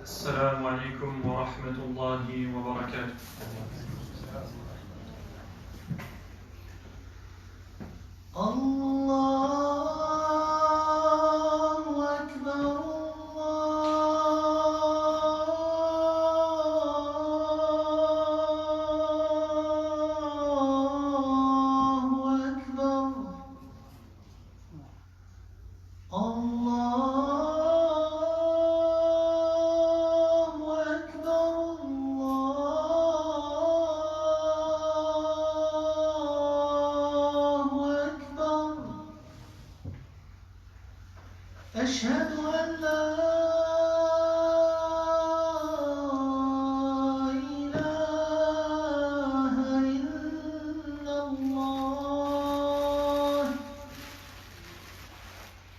السلام عليكم ورحمة الله وبركاته. الله أكبر الله أكبر الله أكبر الله أكبر أشهد أن لا إله إلا الله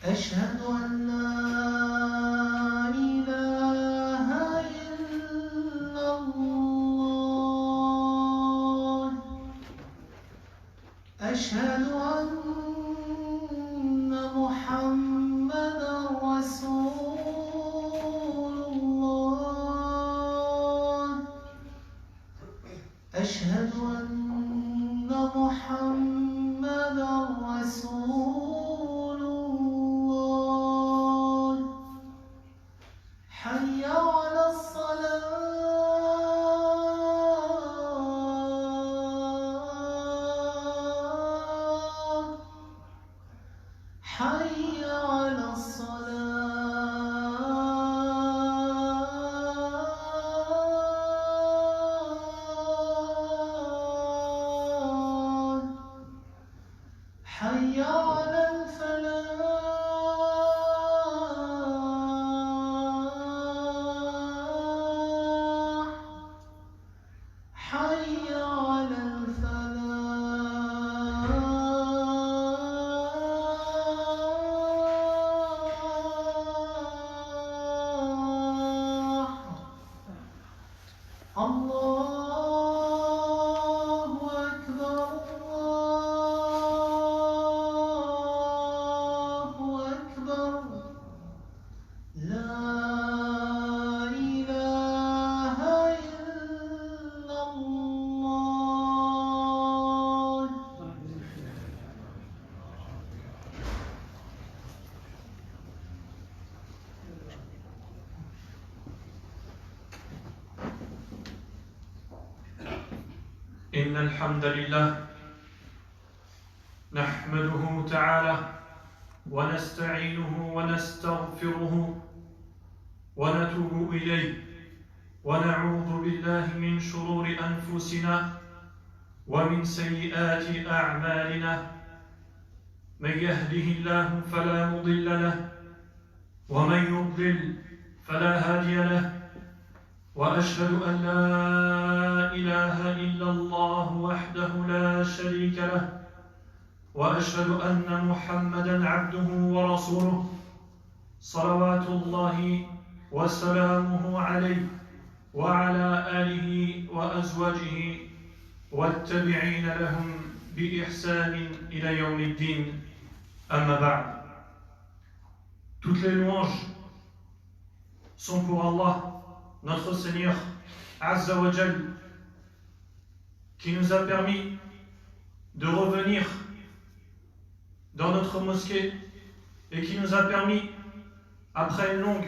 أشهد أن لا إله إلا الله أشهد أن محمدا رسول الله أشهد أن محمدا رسول الله حي على الصلاة حي على الصلاة حي على الفلاح حي على الفلاح الله أكبر الله أكبر لا إله إلا الله إن الحمد لله نحمده تعالى ونستعينه ونستغفره ونتوب إليه ونعوذ بالله من شرور أنفسنا ومن سيئات أعمالنا من يهده الله فلا مضل له ومن يضلل فلا هادي له وأشهد أن لا إله إلا الله وحده لا شريك له وأشهد أن محمدًا عبده ورسوله صلوات الله وسلامه عليه وعلى آله وأزواجه والتابعين لهم بإحسان إلى يوم الدين أما بعد. Toutes les louanges sont pour Allah, notre Seigneur Azza wa Jal, qui nous a permis de revenir dans notre mosquée et qui nous a permis, après une longue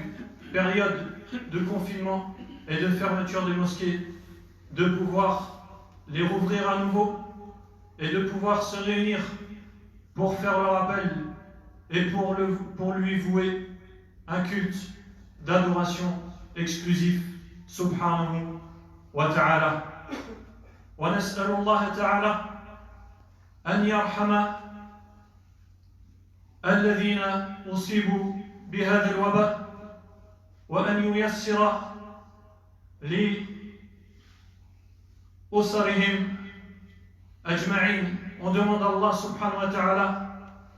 période de confinement et de fermeture des mosquées, de pouvoir les rouvrir à nouveau et de pouvoir se réunir pour faire le rappel et pour lui vouer un culte d'adoration exclusif subhanahu wa ta'ala. Wa nas'alu Allah ta'ala an yarhama الذين أصيبوا بهذا الوباء وأن ييسر لأسرهم أجمعين. On demande à Allah subhanahu wa ta'ala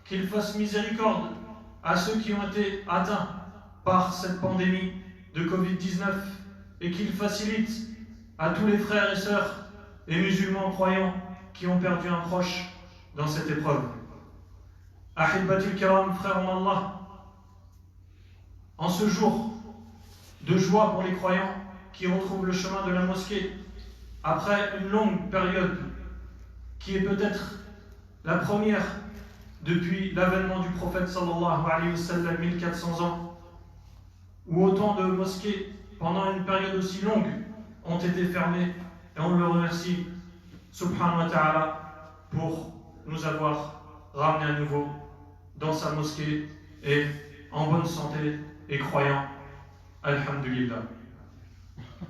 qu'il fasse miséricorde à ceux qui ont été atteints par cette pandémie de Covid-19 et qu'il facilite à tous les frères et sœurs et musulmans croyants qui ont perdu un proche dans cette épreuve. Ahibbatil kiram, frères en Allah, en ce jour de joie pour les croyants qui retrouvent le chemin de la mosquée après une longue période qui est peut-être la première depuis l'avènement du prophète sallallahu alayhi wa sallam, 1400 ans, où autant de mosquées pendant une période aussi longue ont été fermées, et on le remercie subhanahu wa ta'ala pour nous avoir ramenés à nouveau dans sa mosquée et en bonne santé et croyant. Alhamdulillah.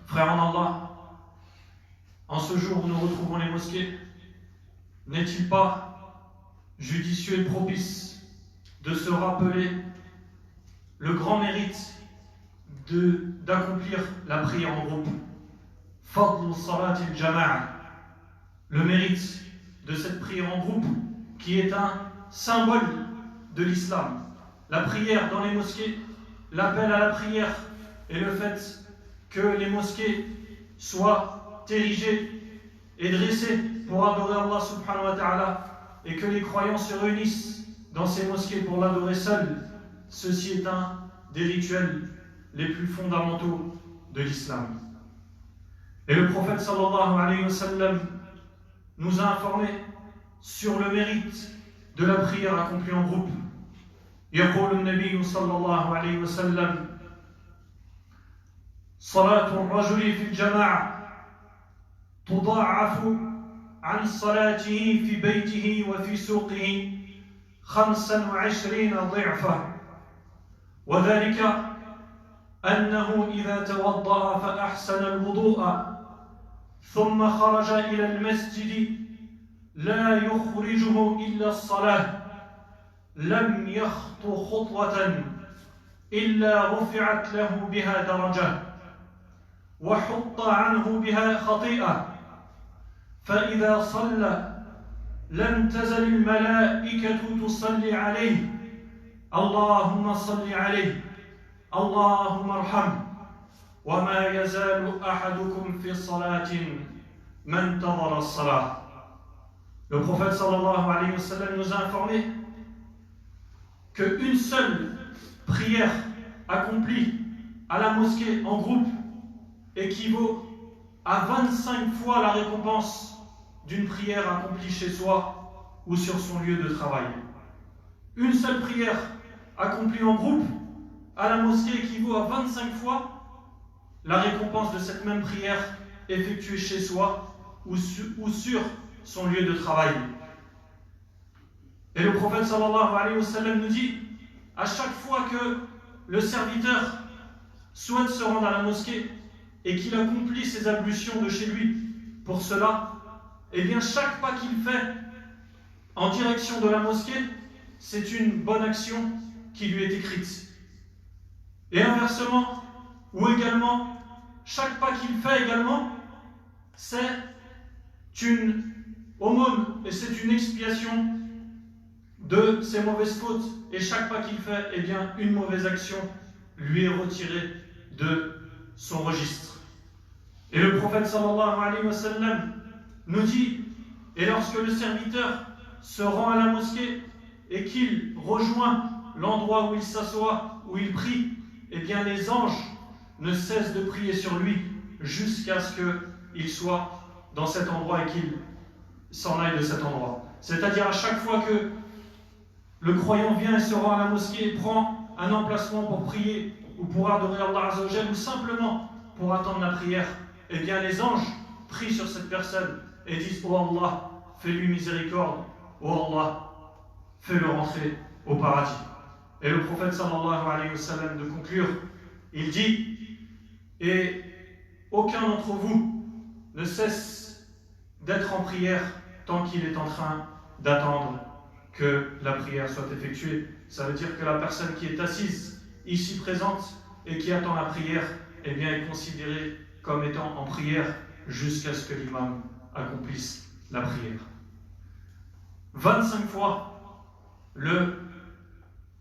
Frères en Allah, en ce jour où nous retrouvons les mosquées, n'est-il pas judicieux et propice de se rappeler le grand mérite d'accomplir la prière en groupe? Fadl salat al-jama'a, le mérite de cette prière en groupe qui est un symbole de l'islam. La prière dans les mosquées, l'appel à la prière et le fait que les mosquées soient érigées et dressées pour adorer Allah subhanahu wa ta'ala et que les croyants se réunissent dans ces mosquées pour l'adorer seul, ceci est un des rituels les plus fondamentaux de l'islam. Et le prophète sallallahu alayhi wa sallam nous a informé sur le mérite de la prière accomplie en groupe. يقول النبي صلى الله عليه وسلم: صلاة الرجل في الجماعة تضاعف عن صلاته في بيته وفي سوقه 25 ضعفا، وذلك أنه إذا توضأ فأحسن الوضوء ثم خرج إلى المسجد لا يخرجه إلا الصلاة لم يخطو خطوة إلا رفعت له بها درجة وحط عنه بها خطيئة، فإذا صلى لم تزل الملائكة تصلي عليه: اللهم صل عليه، اللهم ارحمه، وما يزال أحدكم في صلاة ما انتظر الصلاة. Le prophète sallallahu alayhi wa sallam nous a informé qu'une seule prière accomplie à la mosquée en groupe équivaut à 25 fois la récompense d'une prière accomplie chez soi ou sur son lieu de travail. Une seule prière accomplie en groupe à la mosquée équivaut à 25 fois la récompense de cette même prière effectuée chez soi ou sur son lieu de travail. Et le prophète sallallahu alayhi wa sallam nous dit: à chaque fois que le serviteur souhaite se rendre à la mosquée et qu'il accomplit ses ablutions de chez lui pour cela, eh bien chaque pas qu'il fait en direction de la mosquée, c'est une bonne action qui lui est écrite. Et inversement, ou également, chaque pas qu'il fait également, c'est une aumône et c'est une expiation de ses mauvaises fautes. Et chaque pas qu'il fait, eh bien, une mauvaise action lui est retirée de son registre. Et le prophète sallallahu alayhi wa sallam nous dit: et lorsque le serviteur se rend à la mosquée et qu'il rejoint l'endroit où il s'assoit, où il prie, eh bien les anges ne cessent de prier sur lui jusqu'à ce qu'il soit dans cet endroit et qu'il s'en aille de cet endroit. C'est-à-dire à chaque fois que le croyant vient et se rend à la mosquée et prend un emplacement pour prier ou pour adorer Allah Azza wa Jal ou simplement pour attendre la prière, eh bien les anges prient sur cette personne et disent: oh Allah, fais-lui miséricorde, oh Allah, fais-le rentrer au paradis. Et le prophète sallallahu alayhi wa sallam de conclure, il dit: et aucun d'entre vous ne cesse d'être en prière tant qu'il est en train d'attendre que la prière soit effectuée. Ça veut dire que la personne qui est assise ici présente et qui attend la prière, eh bien, est considérée comme étant en prière jusqu'à ce que l'imam accomplisse la prière. 25 fois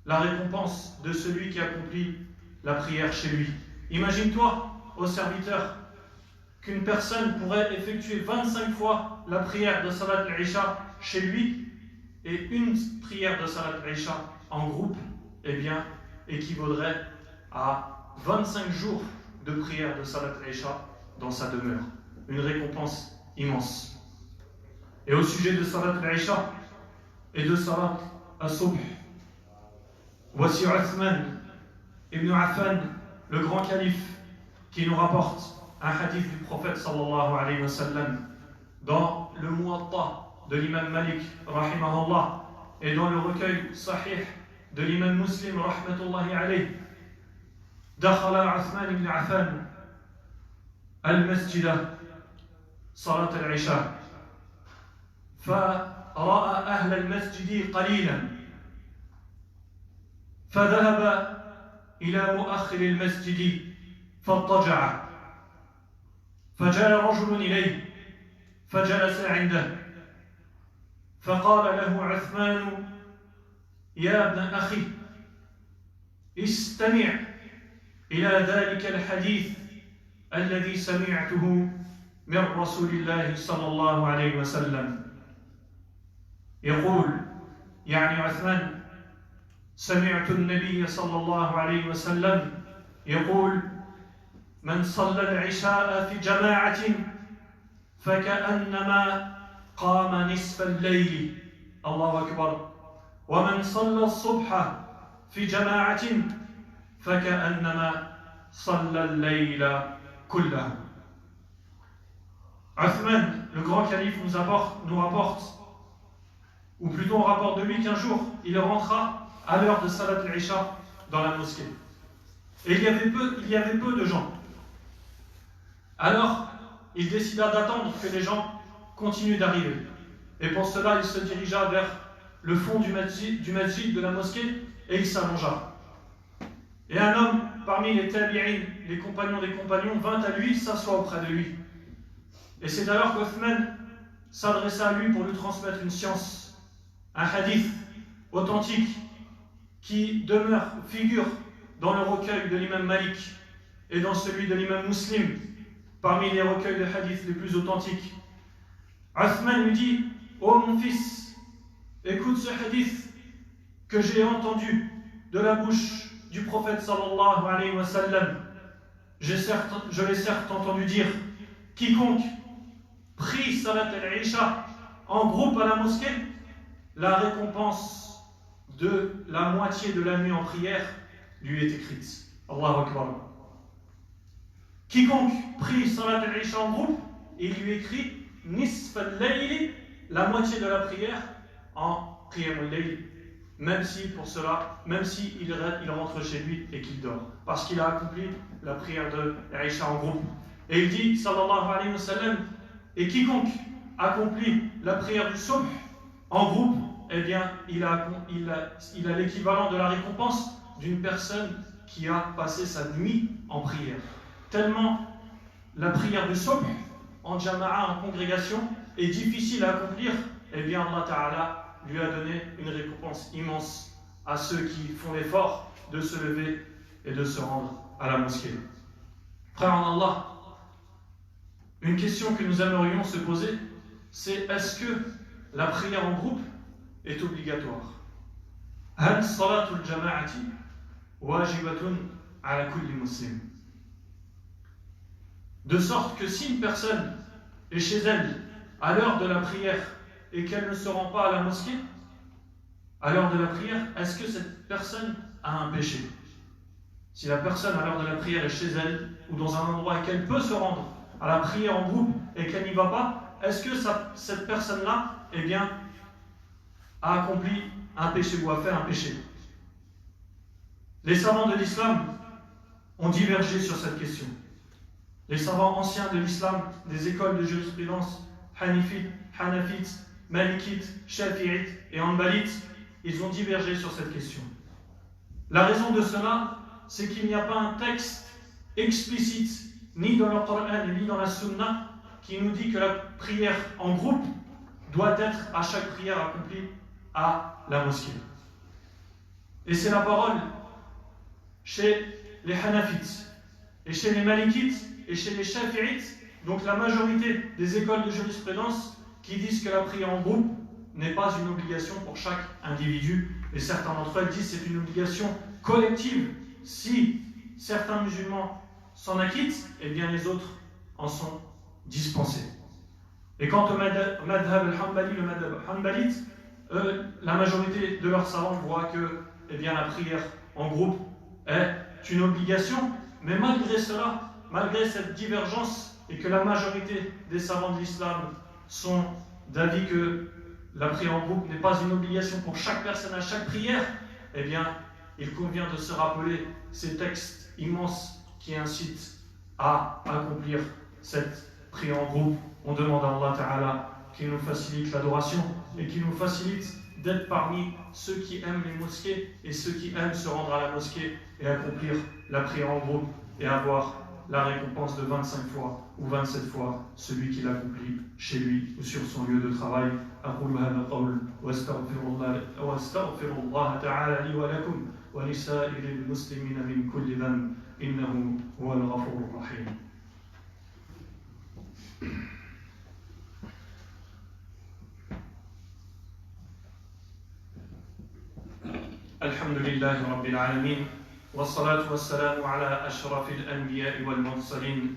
la récompense de celui qui accomplit la prière chez lui. Imagine-toi, ô serviteur, qu'une personne pourrait effectuer 25 fois la prière de Salat al-Isha chez lui, et une prière de Salat al-Isha en groupe, eh bien, équivaudrait à 25 jours de prière de Salat al-Isha dans sa demeure. Une récompense immense. Et au sujet de Salat al-Isha et de Salat al-Subh, voici Uthman ibn Affan, le grand calife, qui nous rapporte un hadith du prophète sallallahu alayhi wa sallam dans le Muwatta de l'imam Malik rahimahullah et dans le recueil Sahih de l'imam Muslim rahmatullahi alayhi. دخل عثمان بن عفان المسجد صلاة العشاء فرأى أهل المسجد قليلا فذهب إلى مؤخر المسجد فاضطجع فجاء رجل إليه فجلس عنده فقال له عثمان يا ابن أخي استمع إلى ذلك الحديث الذي سمعته من رسول الله صلى الله عليه وسلم يقول يعني عثمان سمعت النبي صلى الله عليه وسلم يقول من صلى العشاء في جماعة فكأنما قام نصف الليل الله أكبر ومن صلى الصبح في جماعة فكأنما صلى الليل كله. Uthman, le grand calife, nous rapporte, ou plutôt on rapporte de lui qu'un jour, il rentra à l'heure de Salat al-Isha dans la mosquée. Et il y avait peu de gens. Alors, il décida d'attendre que les gens continuent d'arriver. Et pour cela, il se dirigea vers le fond du masjid de la mosquée et il s'allongea. Et un homme parmi les tabi'in, les compagnons des compagnons, vint à lui s'asseoir auprès de lui. Et c'est alors qu'Uthman s'adressa à lui pour lui transmettre une science, un hadith authentique qui figure dans le recueil de l'imam Malik et dans celui de l'imam Muslim, parmi les recueils de hadith les plus authentiques. Uthman lui dit: ô mon fils, écoute ce hadith que j'ai entendu de la bouche du prophète sallallahu alayhi wa sallam. Je l'ai certes entendu dire: quiconque prie Salat al-Isha en groupe à la mosquée, la récompense de la moitié de la nuit en prière lui est écrite. Allahu Akbar. Quiconque prie Salat al-Isha en groupe, il lui écrit Nisf al-Layli, la moitié de la prière en Qiyam al-Layl, même si il rentre chez lui et qu'il dort, parce qu'il a accompli la prière de l'Isha en groupe. Et il dit, sallallahu alayhi wa sallam, et quiconque accomplit la prière du Subh en groupe, eh bien, il a l'équivalent de la récompense d'une personne qui a passé sa nuit en prière. Tellement la prière du Subh en jama'a, en congrégation, est difficile à accomplir, eh bien Allah Ta'ala lui a donné une récompense immense à ceux qui font l'effort de se lever et de se rendre à la mosquée. Frères en Allah, une question que nous aimerions se poser, c'est: est-ce que la prière en groupe est obligatoire? Hal salatul jama'ati wajibatun ala kulli muslim. De sorte que si une personne est chez elle à l'heure de la prière et qu'elle ne se rend pas à la mosquée à l'heure de la prière, est-ce que cette personne a un péché? Si la personne à l'heure de la prière est chez elle ou dans un endroit et qu'elle peut se rendre à la prière en groupe et qu'elle n'y va pas, est-ce que cette personne-là, eh bien, a accompli un péché ou a fait un péché? Les savants de l'islam ont divergé sur cette question. Les savants anciens de l'islam, des écoles de jurisprudence Hanafites, Malikites, Shafi'ites et Hanbalites, ils ont divergé sur cette question. La raison de cela, c'est qu'il n'y a pas un texte explicite, ni dans le Coran ni dans la Sunna, qui nous dit que la prière en groupe doit être à chaque prière accomplie à la mosquée. Et c'est la parole chez les Hanafites, et chez les Malikites, et chez les Shafi'ites, donc la majorité des écoles de jurisprudence, qui disent que la prière en groupe n'est pas une obligation pour chaque individu, et certains d'entre eux disent que c'est une obligation collective. Si certains musulmans s'en acquittent, eh bien les autres en sont dispensés. Et quant au madhab al-Hanbali, le madhab hanbalite, la majorité de leurs savants voient que eh bien, la prière en groupe est une obligation, mais malgré cela, malgré cette divergence, et que la majorité des savants de l'islam sont d'avis que la prière en groupe n'est pas une obligation pour chaque personne à chaque prière, eh bien, il convient de se rappeler ces textes immenses qui incitent à accomplir cette prière en groupe. On demande à Allah Ta'ala qu'il nous facilite l'adoration et qu'il nous facilite d'être parmi ceux qui aiment les mosquées et ceux qui aiment se rendre à la mosquée et accomplir la prière en groupe et avoir la récompense de 25 fois ou 27 fois celui qui l'accomplit chez lui ou sur son lieu de travail. أقول هذا القول وأستغفر الله تعالى لي ولكم ولسائر المسلمين من كل ذنب إنه هو الغفور الرحيم. الحمد لله رب العالمين والصلاة والسلام على أشرف الأنبياء والمرسلين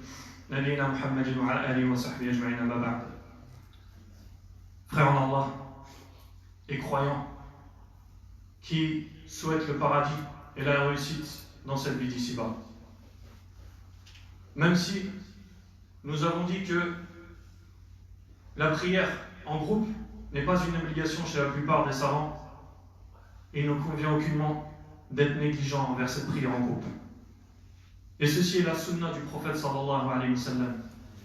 نبينا محمد وعلى آله وصحبه أجمعين أما بعد. Frères en Allah et croyants qui souhaitent le paradis et la réussite dans cette vie d'ici-bas. Même si nous avons dit que la prière en groupe n'est pas une obligation chez la plupart des savants, il ne convient aucunement d'être négligent envers cette prière en groupe. Et ceci est la sunna du prophète sallallahu alayhi wa sallam.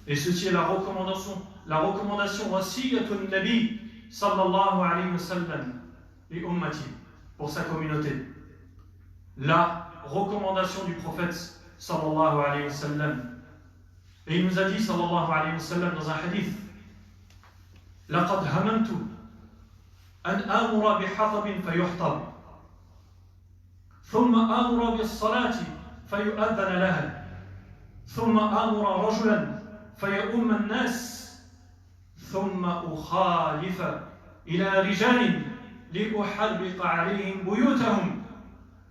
Et ceci est la recommandation wasiyatun nabi sallallahu alayhi wa sallam li ummati, pour sa communauté. La recommandation du prophète sallallahu alayhi wa sallam. Et il nous a dit sallallahu alayhi wa sallam dans un hadith: laqad hamantu an amura bihatabin fayuhtab ثم آمر بالصلاة فيؤذن لها ثم آمر رجلا فيؤم الناس ثم أخالف إلى رجال لأحرق عليهم بيوتهم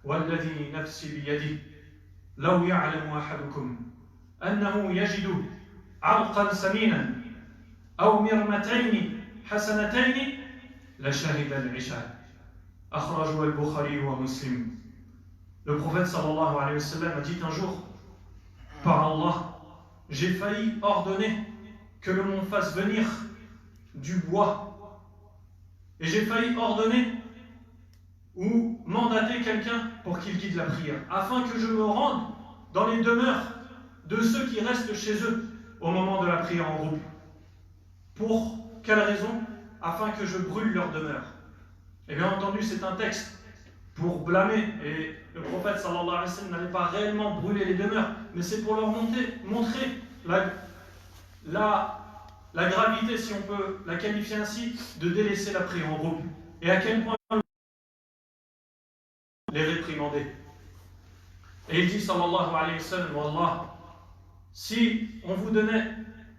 والذي نفسي بيده لو يعلم أحدكم أنه يجد عرقا سمينا أو مرمتين حسنتين لشهد العشاء أخرجه البخاري ومسلم. Le prophète sallallahu alayhi wa sallam a dit un jour: par Allah, j'ai failli ordonner que l'on me fasse venir du bois, et j'ai failli ordonner ou mandater quelqu'un pour qu'il guide la prière, afin que je me rende dans les demeures de ceux qui restent chez eux au moment de la prière en groupe. Pour quelle raison? Afin que je brûle leur demeure. Et bien entendu, c'est un texte pour blâmer, et le prophète sallallahu alayhi wa sallam n'allait pas réellement brûler les demeures, mais c'est pour leur montrer la gravité, si on peut la qualifier ainsi, de délaisser la prière en groupe, et à quel point les réprimander. Et il dit sallallahu alayhi wa sallam: Wallah, si on vous donnait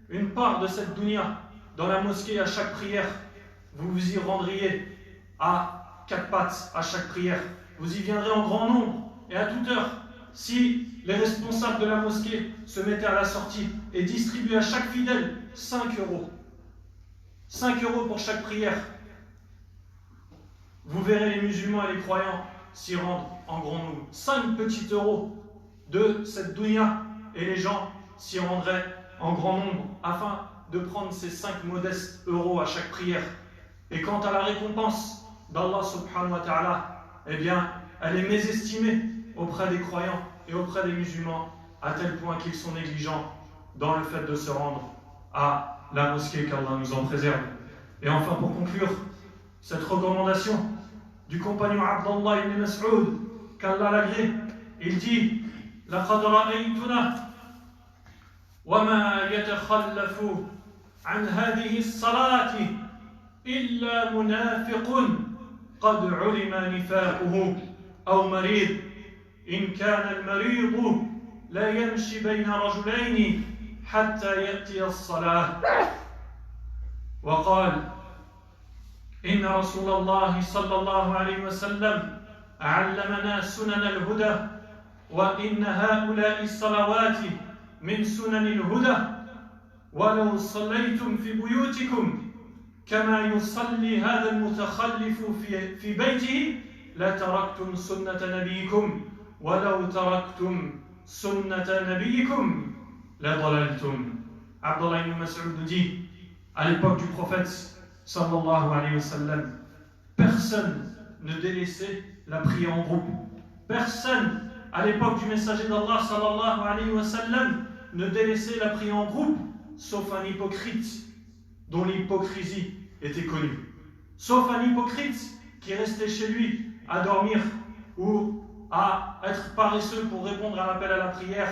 une part de cette dunya dans la mosquée à chaque prière, vous vous y rendriez à 4 pattes à chaque prière, vous y viendrez en grand nombre et à toute heure. Si les responsables de la mosquée se mettaient à la sortie et distribuaient à chaque fidèle 5 euros, 5 euros pour chaque prière, vous verrez les musulmans et les croyants s'y rendre en grand nombre. 5 petits euros de cette dunya et les gens s'y rendraient en grand nombre afin de prendre ces 5 modestes euros à chaque prière. Et quant à la récompense d'Allah subhanahu wa ta'ala, eh bien, elle est mésestimée auprès des croyants et auprès des musulmans, à tel point qu'ils sont négligents dans le fait de se rendre à la mosquée, qu'Allah nous en préserve. Et enfin, pour conclure, cette recommandation du compagnon Abdallah ibn Mas'ud, qu'Allah l'agrée, il dit: لقد رأيتنا وما يتخلف عن هذه الصلاة إلا منافق قد علم نفاقه أو مريض إن كان المريض لا يمشي بين رجلين حتى يأتي الصلاة. وقال: إن رسول الله صلى الله عليه وسلم علمنا سنن الهدى وإن هؤلاء الصلوات من سنن الهدى ولو صليتم في بيوتكم كما يصلي هذا المتخلف في بيته لتركتم سنة نبيكم ولو تركتم سنة نبيكم لضللتم. Abdullah ibn Mas'ud dit, à l'époque du prophète sallallahu alayhi wa sallam, personne ne délaissait la prière en groupe. Personne, à l'époque du messager d'Allah sallallahu alayhi wa sallam, ne délaissait la prière en groupe, sauf un hypocrite dont l'hypocrisie était connue. Sauf un hypocrite qui restait chez lui à dormir ou à être paresseux pour répondre à l'appel à la prière,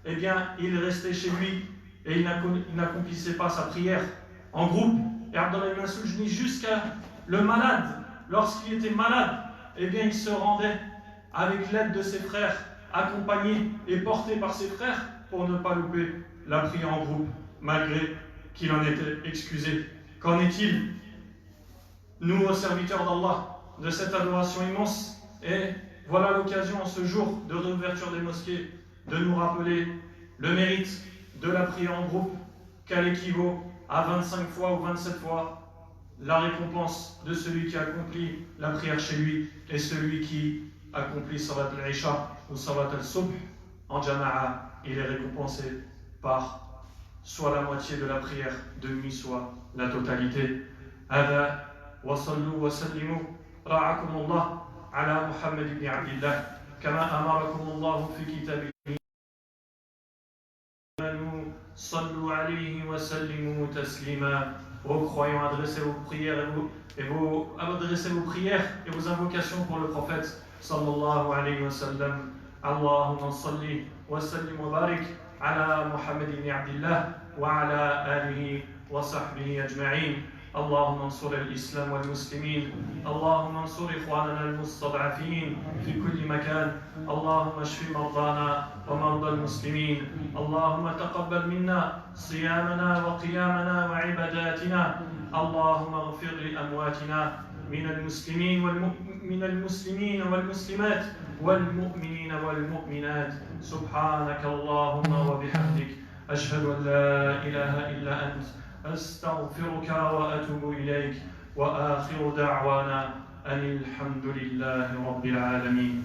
eh bien, il restait chez lui et il n'accomplissait pas sa prière en groupe. Et Abdullah ibn Mas'ud dit jusqu'à le malade, lorsqu'il était malade, eh bien, il se rendait avec l'aide de ses frères, accompagné et porté par ses frères pour ne pas louper la prière en groupe, malgré qu'il en était excusé. Qu'en est-il, nous, aux serviteurs d'Allah, de cette adoration immense? Et voilà l'occasion en ce jour de réouverture des mosquées de nous rappeler le mérite de la prière en groupe, qu'elle équivaut à 25 fois ou 27 fois la récompense de celui qui accomplit la prière chez lui et celui qui accomplit Salat al-Isha ou Salat al-Subh en Jama'a. Il est récompensé par soit la moitié de la prière de nuit, soit la totalité. Hada wa sallu wa sallimu ra'akumullah ala Muhammad ibn Abdillah kama amarakumullah fi kitabihi. Sallu alayhi wa sallimu taslima. Ô croyants, adressez vos prières adressez vos prières et vos invocations pour le prophète sallallahu alayhi wa sallam. Allahumma salli wa sallim wa barik ala Muhammad ibn Abdillah wa ala alihi wa sahbihi ajma'in. اللهم انصر الإسلام والمسلمين اللهم انصر إخواننا المستضعفين في كل مكان اللهم اشف مرضانا ومرضى المسلمين اللهم تقبل منا صيامنا وقيامنا وعباداتنا اللهم اغفر لأمواتنا من المسلمين والمسلمات والمؤمنين والمؤمنات سبحانك اللهم وبحمدك أشهد أن لا إله إلا أنت أستغفرك وأتوب إليك وآخر دعوانا أن الحمد لله رب العالمين.